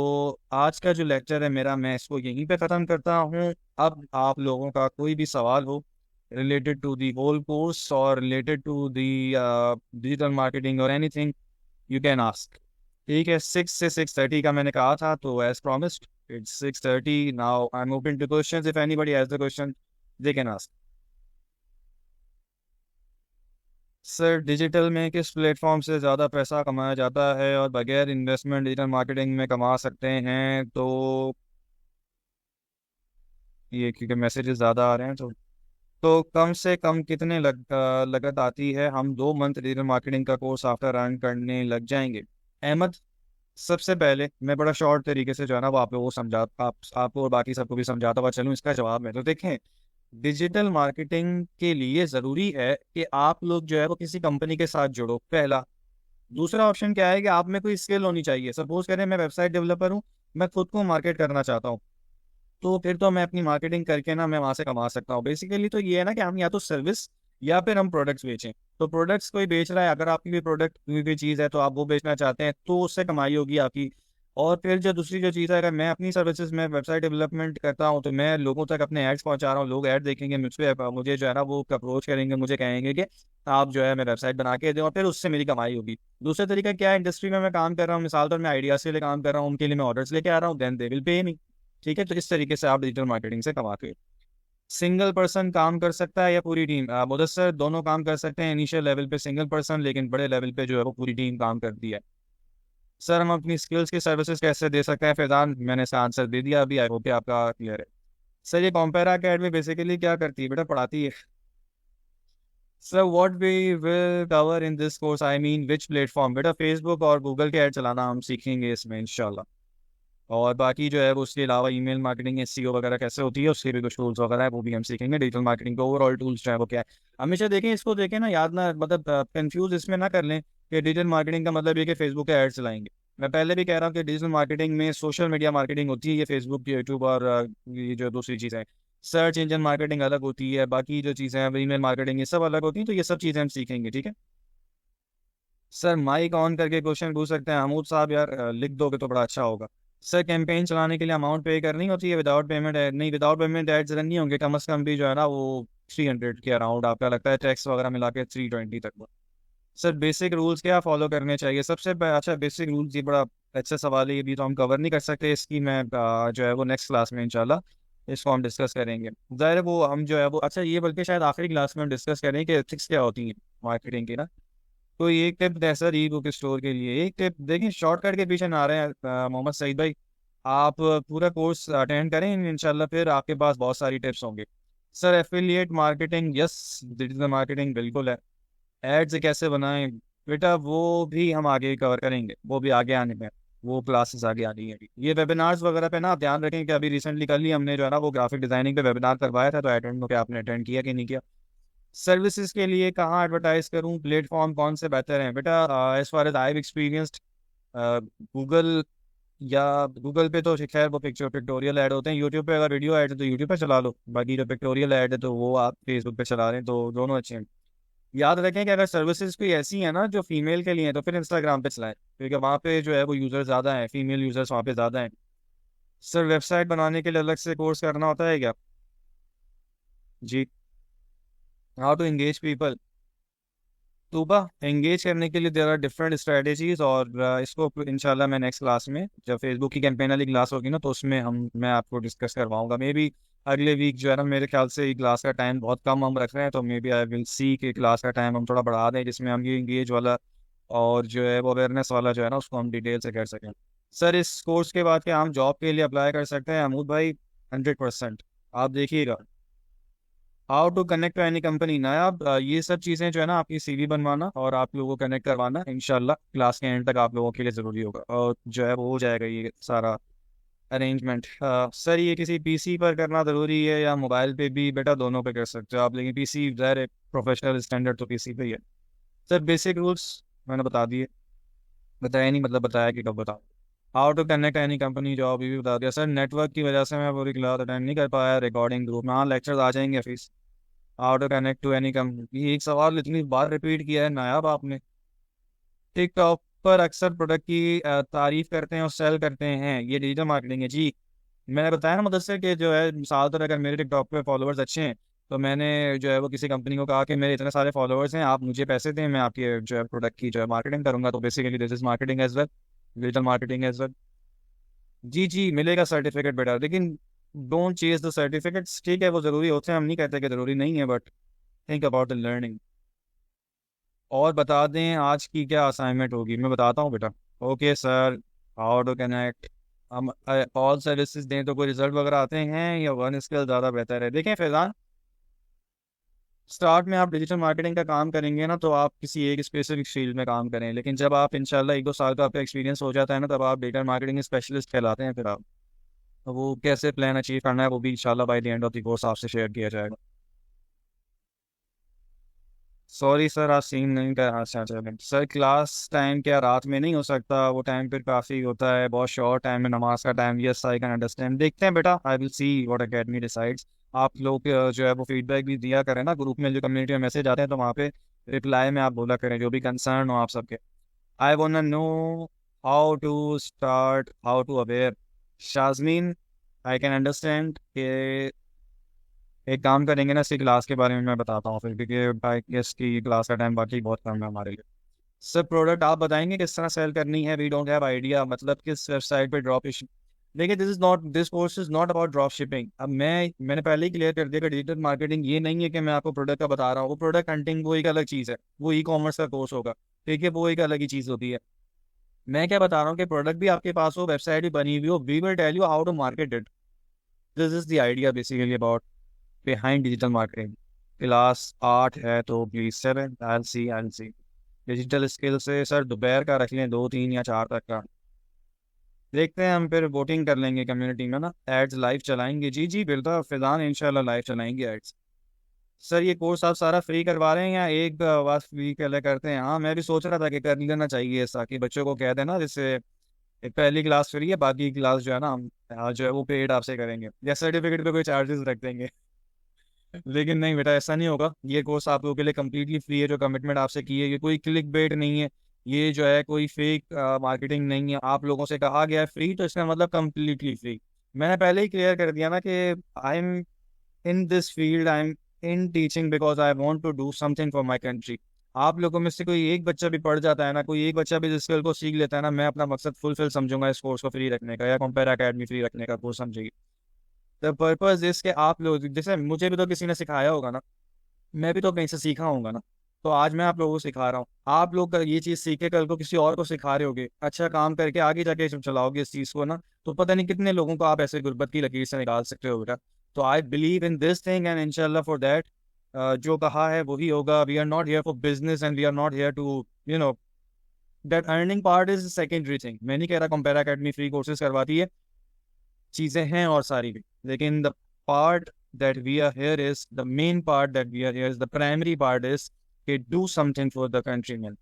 आज का जो lecture है मेरा, मैं इसको यहीं पे ख़त्म करता हूँ। अब आप लोगों का कोई भी सवाल हो related to the whole course और related to the digital marketing और एनीथिंग, यू कैन आस्क। ठीक है, 6 से 6:30 का मैंने कहा था, तो as promised it's 6:30 now. I am open to questions, if anybody has the question they can ask. Sir digital में किस प्लेटफॉर्म से ज़्यादा पैसा कमाया जाता है और बगैर इन्वेस्टमेंट डिजिटल मार्केटिंग में कमा सकते हैं? तो ये क्योंकि मैसेजेस ज़्यादा आ रहे हैं, तो कम से कम कितने लागत आती है? हम 2 मंथ डिजिटल मार्केटिंग का कोर्स आफ्टर रन करने लग जाएंगे। अहमद, सबसे पहले मैं बड़ा शॉर्ट तरीके से जो है ना वो आप लोगों को आपको और बाकी सबको भी समझाता हुआ चलूँ इसका जवाब में। तो देखें, डिजिटल मार्केटिंग के लिए ज़रूरी है कि आप लोग जो है वो किसी कंपनी के साथ जुड़ो, पहला। दूसरा ऑप्शन क्या है कि आप में कोई स्किल होनी चाहिए। सपोज करें मैं वेबसाइट डेवलपर हूँ, मैं खुद को मार्केट करना चाहता हूँ, तो फिर तो मैं अपनी मार्केटिंग करके ना मैं वहां से कमा सकता हूँ। बेसिकली तो ये है ना कि हम या तो सर्विस या फिर हम प्रोडक्ट्स बेचें। तो प्रोडक्ट्स कोई बेच रहा है, अगर आपकी कोई प्रोडक्ट कोई भी चीज़ है तो आप वो बेचना चाहते हैं, तो उससे कमाई होगी आपकी। और फिर जो दूसरी जो चीज़ है, अगर मैं अपनी सर्विसेज में वेबसाइट डेवलपमेंट करता हूँ तो मैं लोगों तक अपने एड्स पहुंचा रहा हूँ, लोग ऐड देखेंगे मुझ पर, मुझे जो है ना वो अप्रोच करेंगे, मुझे कहेंगे कि आप जो है मैं वेबसाइट बना के दें, और फिर उससे मेरी कमाई होगी। दूसरा तरीका क्या है, इंडस्ट्री में मैं काम कर रहा हूँ, मिसाल तौर मैं आइडियाज के लिए काम कर रहा हूँ, उनके लिए मैं ऑर्डर्स लेके आ रहा हूँ, देन दे विल पे मी। ठीक है, तो इस तरीके से आप डिजिटल मार्केटिंग से कमाते हो। सिंगल पर्सन काम कर सकता है या पूरी टीम? मुदस्सर, दोनों काम कर सकते हैं। इनिशियल लेवल पे सिंगल पर्सन, लेकिन बड़े लेवल पे जो है वो पूरी टीम काम करती है। सर हम अपनी स्किल्स की सर्विसेज कैसे दे सकते हैं? फैजान, मैंने इसका आंसर दे दिया अभी, आई होप आपका क्लियर है। सर ये कॉम्पेरा अकेडमी बेसिकली क्या करती है बेटा? पढ़ाती है। Sir what we will cover in this course, I mean which platform? बेटा फेसबुक और गूगल के ऐड चलाना हम सीखेंगे इसमें इंशाल्लाह। और बाकी जो है वो उसके अलावा ईमेल मार्केटिंग, एसईओ वगैरह कैसे होती है, उसके भी कुछ टूल्स वगैरह है, वो भी हम सीखेंगे। डिजिटल मार्केटिंग के ओवरऑल टूल्स जो है वो क्या है, हमेशा देखें इसको, देखें ना, याद ना, मतलब कंफ्यूज इसमें ना कर लें कि डिजिटल मार्केटिंग का मतलब ये कि फेसबुक के ऐड चलाएंगे। मैं पहले भी कह रहा हूँ कि डिजिटल मार्केटिंग में सोशल मीडिया मार्केटिंग होती है, ये फेसबुक, यूट्यूब और ये जो दूसरी चीज़ें हैं, सर्च इंजन मार्केटिंग अलग होती है, बाकी जो चीज़ें हैं ईमेल मार्केटिंग, ये सब अलग होती हैं। तो ये सब चीज़ें हम सीखेंगे, ठीक है। सर माइक ऑन करके क्वेश्चन पूछ सकते हैं? महमूद साहब यार लिख दोगे तो बड़ा अच्छा होगा। सर कैंपेन चलाने के लिए अमाउंट पे करनी होती है? विदाउट पेमेंट नहीं, विदाउट पेमेंट एड्स रन नहीं होंगे, कम से कम भी जो है ना वो 300 के अराउंड आपका लगता है, टैक्स वगैरह मिला के 320 तक। सर बेसिक रूल्स क्या फॉलो करने चाहिए? अच्छा बेसिक रूल्स, ये बड़ा अच्छा सवाल है, ये भी तो हम कवर नहीं कर सकते, इसकी मैं जो है वो नेक्स्ट क्लास में इंशाल्लाह इसको हम डिस्कस करेंगे। ज़ाहिर है वो हम जो है वो, अच्छा ये बल्कि शायद आखिरी क्लास में हम डिस्कस करें कि एथिक्स क्या होती हैं मार्केटिंग की ना। तो ये एक टिप है सर, ई बुक स्टोर के लिए एक टिप, देखिए शॉर्टकट के पीछे ना रहे हैं मोहम्मद सईद भाई। आप पूरा कोर्स अटेंड करें इंशाल्लाह, फिर आपके पास बहुत सारी टिप्स होंगे। Sir affiliate marketing, yes, digital marketing बिल्कुल है। एड्स कैसे बनाएं? बेटा वो भी हम आगे कवर करेंगे, वो भी आगे आने में, वो क्लासेस आगे आनी है। ये वेबिनार्स वगैरह पे ना आप ध्यान रखें कि अभी रिसेंटली कर लिया हमने जो है ना वो ग्राफिक डिजाइनिंग पे वेबिनार करवाया था, तो अटेंड क्या आपने अटेंड किया कि नहीं किया? सर्विसेज के लिए कहाँ एडवर्टाइज करूँ, प्लेटफॉर्म कौन से बेहतर हैं? बेटा as far as I experienced, Google, या गूगल पे तो खैर वो पिक्टोरियल ऐड होते हैं, यूट्यूब पे अगर वीडियो ऐड है तो यूट्यूब पे चला लो, बाकी जो पिक्टोरियल ऐड है तो वो आप फेसबुक पे चला रहे हैं, तो दोनों अच्छे हैं। याद रखें कि अगर सर्विसेज कोई ऐसी है ना जो फीमेल के लिए है तो फिर इंस्टाग्राम पे चलाएं, क्योंकि वहाँ पे जो है वो यूज़र ज़्यादा हैं, फीमेल यूज़र्स वहाँ पे ज़्यादा हैं। सर वेबसाइट बनाने के लिए अलग से कोर्स करना होता है क्या? जी। How to engage people? Tuba, engage करने के लिए देर आर डिफरेंट स्ट्रेटेजीज, और इसको इंशाल्लाह मैं नेक्स्ट क्लास में, जब फेसबुक की कैंपेन वाली क्लास होगी ना, तो उसमें मैं आपको डिस्कस करवाऊंगा। मे बी अगले वीक जो है ना, मेरे ख्याल से क्लास का टाइम बहुत कम हम रख रहे हैं, तो मे बी आई विल सी कि क्लास का टाइम हम थोड़ा बढ़ा दें, जिसमें हम ये एंगेज वाला और जो है वो अवेयरनेस वाला जो है ना उसको हम डिटेल से कर सकें। सर इस कोर्स के बाद क्या हम जॉब के लिए अप्लाई कर सकते हैं? अमूद भाई 100%, आप देखिएगा, how to connect to any company Nayab, ये सब चीज़ें जो है ना आपकी सीवी बनवाना और आप लोगों को कनेक्ट करवाना इंशाल्लाह क्लास के एंड तक आप लोगों के लिए ज़रूरी होगा, और जो है वो हो जाएगा ये सारा अरेंजमेंट। सर ये किसी पीसी पर करना ज़रूरी है या मोबाइल पे भी? बेटा दोनों पे कर सकते हो आप, लेकिन पीसी ज़ाहिर है प्रोफेशनल स्टैंडर्ड तो पीसी पे ही है। सर बेसिक रूल्स मैंने बता दिए, बताया नहीं मतलब बताया कि कब बताऊँ। How to connect any company job ये भी बता दिया सर। नेटवर्क की वजह से मैं पूरी क्लास अटेंड नहीं कर पाया, रिकॉर्डिंग ग्रुप में हाँ लेक्चर्स आ जाएंगे fees. How to connect to any company, ये एक सवाल इतनी बार रिपीट किया है नायाब आपने। टिकटॉक पर अक्सर प्रोडक्ट की तारीफ करते हैं और सेल करते हैं, ये डिजिटल मार्केटिंग है जी। मैंने बताया ना मुदस्सिर कि जो है मिसाल तौर अगर मेरे टिकटॉक पे फॉलोअर्स अच्छे हैं तो मैंने जो है वो किसी कंपनी को कहा कि मेरे इतने सारे फॉलोअर्स हैं, आप मुझे पैसे दें, मैं आपके जो है प्रोडक्ट की जो है मार्केटिंग करूंगा। तो basically this is marketing as well, digital marketing as well. जी जी मिलेगा सर्टिफिकेट बेटा, लेकिन डोंट चेज द सर्टिफिकेट्स। ठीक है वो ज़रूरी होते हैं, हम नहीं कहते कि ज़रूरी नहीं है, but think about the learning. और बता दें आज की क्या असाइनमेंट होगी, मैं बताता हूँ बेटा। Okay sir. How to connect, हम ऑल सर्विसेज दें तो कोई रिजल्ट वगैरह आते हैं या वन स्किल ज़्यादा बेहतर है? देखें फैज़ान, स्टार्ट में आप डिजिटल मार्केटिंग का काम करेंगे ना तो आप किसी एक स्पेसिफिक फील्ड में काम करें, लेकिन जब आप इंशाल्लाह 1-2 साल का आपका एक्सपीरियंस हो जाता है ना तब आप डिजिटल मार्केटिंग स्पेशलिस्ट कहलाते हैं। फिर आप तो वो कैसे प्लान अचीव करना है वो भी इंशाल्लाह by the end of the course आपसे शेयर किया जाएगा। सॉरी सर आज सीन नहीं कर, अच्छा चलें सर। क्लास टाइम क्या रात में नहीं हो सकता? वो टाइम फिर काफ़ी होता है, बहुत शॉर्ट टाइम है नमाज का time. Yes I can understand, देखते हैं बेटा, आई will see what academy decides. आप लोग जो है वो फीडबैक भी दिया करें ना ग्रुप में, जो कम्युनिटी में मैसेज आते हैं तो वहाँ पे रिप्लाई में आप बोला करें जो भी कंसर्न हो आप सबके। I want know how to start, how to aware. Shazmeen I can understand कि एक काम करेंगे ना इसकी क्लास के बारे में मैं बताता हूँ फिर, क्योंकि भाई इसकी क्लास का टाइम बाकी बहुत कम है हमारे लिए। सर प्रोडक्ट आप बताएंगे किस तरह सेल करनी है? वी डोंट हैव आइडिया, मतलब किस वेबसाइट पे ड्रॉप शिप। देखिए this course is not about drop shipping. अब मैंने पहले ही क्लियर कर दिया कि डिजिटल मार्केटिंग ये नहीं है कि मैं आपको प्रोडक्ट का बता रहा हूँ, वो प्रोडक्ट हंटिंग वो एक अलग चीज़ है, वो ई कॉमर्स का कोर्स होगा। ठीक है वो एक अलग ही चीज़ होती है। मैं क्या बता रहा हूँ कि प्रोडक्ट भी आपके पास हो, वेबसाइट भी बनी हुई हो, we will tell you how to market it. This is the idea basically about behind digital marketing. Class 8 है तो please 7 I see. Digital skill से सर दोपहर का रख लें, 2, 3 या 4 तक का। देखते हैं हम फिर वोटिंग कर लेंगे कम्युनिटी में ना, एड्स लाइव चलाएंगे। जी जी बिल्कुल फिजान इंशाल्लाह लाइव चलाएंगे एड्स। सर ये कोर्स आप सारा फ्री करवा रहे हैं या एक बार फ्री के लिए करते हैं? हाँ मैं भी सोच रहा था कि कर लेना चाहिए ऐसा कि बच्चों को कह देना, जैसे एक पहली क्लास फ्री है, बाकी क्लास जो है ना हम जो है वो पेड आपसे करेंगे या सर्टिफिकेट पे कोई चार्जेस रख देंगे। लेकिन नहीं बेटा ऐसा नहीं होगा, ये कोर्स आप लोगों के लिए कम्प्लीटली फ्री है। जो कमिटमेंट आपसे की है ये कोई क्लिक बेट नहीं है, ये जो है कोई फेक मार्केटिंग नहीं है। आप लोगों से कहा गया है फ्री तो इसका मतलब कम्प्लीटली फ्री। मैंने पहले ही क्लियर कर दिया ना कि I am in this field, I am in teaching because I want to do something for my country. आप लोगों में से कोई एक बच्चा भी पढ़ जाता है ना, कोई एक बच्चा भी इस स्किल को सीख लेता है ना, मैं अपना मकसद फुलफिल समझूंगा इस कोर्स को फ्री रखने का या कंपेयर अकेडमी फ्री रखने का कोर्स समझिए। द पर्पज इज के आप लोग, जैसे मुझे भी तो किसी ने सिखाया होगा ना, मैं भी तो कहीं से सीखा होगा ना, तो आज मैं आप लोगों को सिखा रहा हूँ। आप लोग ये चीज़ सीख के कल को किसी और को सिखा रहे होगे, अच्छा काम करके आगे जाके जब चलाओगे इस चीज़ को ना, तो पता नहीं कितने लोगों को आप ऐसे गुर्बत की लकीर से निकाल सकते हो बेटा। तो I believe in this thing and इंशाल्लाह फॉर दैट जो कहा है वही होगा। We are not here for business and we are not here to you know that earning part is secondary thing. मैं नहीं कह रहा कंपेयर अकेडमी फ्री कोर्सेज करवाती है, चीज़ें हैं और सारी भी, लेकिन the part that we are here is the main part that we are here is the primary part is okay, do something for the countrymen,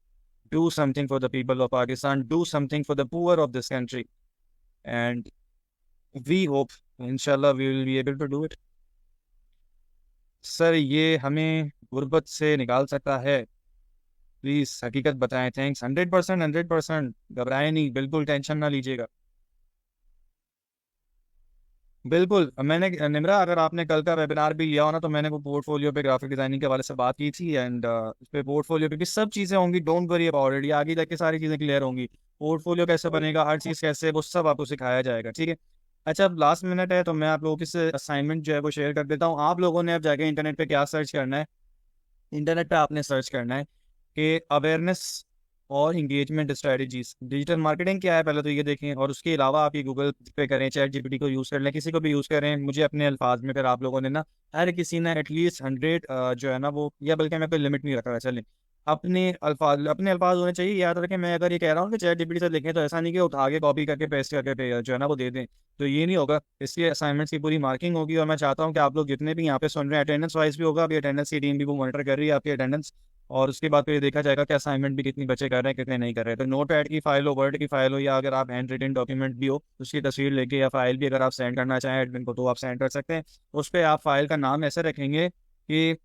do something for the people of Pakistan, do something for the poor of this country, and we hope inshallah we will be able to do it. Sir ये हमें गुर्बत से निकाल सकता है? Please हकीकत बताएं। Thanks. 100%, 100%, घबराएं नहीं, बिल्कुल टेंशन ना लीजिएगा। बिल्कुल मैंने निमरा अगर आपने कल का वेबिनार भी लिया हो ना तो मैंने वो पोर्टफोलियो पे ग्राफिक डिजाइनिंग के वाले से बात की थी, एंड उस पे पोर्टफोलियो पे भी सब चीज़ें होंगी, डोंट वरी अबाउट इट। ये आगे जाके सारी चीज़ें क्लियर होंगी, पोर्टफोलियो कैसे बनेगा, हर चीज़ कैसे, वो सब आपको सिखाया जाएगा। ठीक है। अच्छा अब लास्ट मिनट है तो मैं आप लोगों की असाइनमेंट जो है वो शेयर कर देता हूँ। आप लोगों ने अब जाके इंटरनेट पे क्या सर्च करना है, इंटरनेट पे आपने सर्च करना है कि अवेयरनेस और इंगेजमेंट स्ट्रेटजीज। डिजिटल मार्केटिंग क्या है पहले तो ये देखें, और उसके अलावा आप ये गूगल पे करें, चैट जीपीटी को यूज़ कर लें, किसी को भी यूज़ करें। मुझे अपने अल्फाज में, फिर आप लोगों ने ना, हर किसी ने एटलीस्ट 100 जो है ना वो, या बल्कि मैं कोई लिमिट नहीं रख रहा, चलें अपने अल्फाज होने चाहिए। याद रखें, मैं अगर ये कह रहा हूँ कि चैट जीपीटी से लिखें, तो ऐसा नहीं कि उठा के कॉपी करके पेस्ट करके जो है ना वो दे दें, तो ये नहीं होगा। इसलिए असाइनमेंट्स की पूरी मार्किंग होगी, और मैं चाहता हूँ कि आप लोग जितने भी यहाँ पे सुन रहे हैं, अटेंडेंस वाइज भी होगा, अभी अटेंडेंस की टीम भी वो मॉनिटर कर रही है आपकी अटेंडेंस, और उसके बाद फिर ये देखा जाएगा कि असाइनमेंट भी कितनी बच्चे कर रहे हैं, कितने नहीं कर रहे हैं। तो नोट पैड की फाइल हो, वर्ड की फाइल हो, या अगर आप हैंड रिटन डॉक्यूमेंट भी हो उसकी तस्वीर लेके, या फाइल भी अगर आप सेंड करना चाहें एडमिन को, तो आप सेंड कर सकते हैं। उस पर आप फाइल का नाम ऐसे रखेंगे कि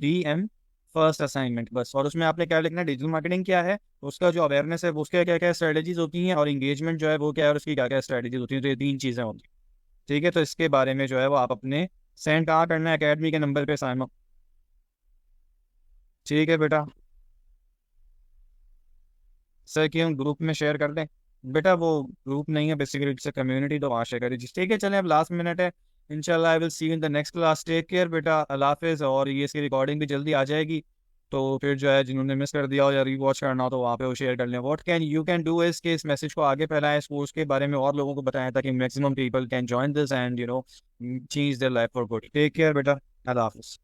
DM फर्स्ट असाइनमेंट, बस। और उसमें आपने क्या लिखना है, डिजिटल मार्केटिंग क्या है, उसका जो अवेयरनेस है उसके क्या क्या स्ट्रेटेजीज होती हैं, और इंगेजमेंट जो है वो क्या है, और उसकी क्या क्या स्ट्रेटेजीज होती हैं। तो ये 3 चीज़ें होती हैं, ठीक है। तो इसके बारे में जो है वो आप अपने सेंड कहाँ करना है, अकेडमी के नंबर पे साइम। ठीक है बेटा। सर कि हम ग्रुप में शेयर कर दें? बेटा वो ग्रुप नहीं है बेसिकली, इट्स कम्युनिटी, तो वहाँ शेयर करिए जी। ठीक है, चलें, अब लास्ट मिनट है। इंशाल्लाह I will see you in the next class. Take care बेटा, अल्लाह हाफिज़। और ये इसकी रिकॉर्डिंग भी जल्दी आ जाएगी, तो फिर जो है जिन्होंने मिस कर दिया हो या रीवॉच करना हो, तो वहाँ पे वो शेयर कर लें। What can you can do is कि इस मैसेज को आगे फैलाएं, इस कोर्स के बारे में और लोगों को बताएं, ताकि maximum people can join this and change their life for good. Take care बेटा, अल्लाह हाफिज़।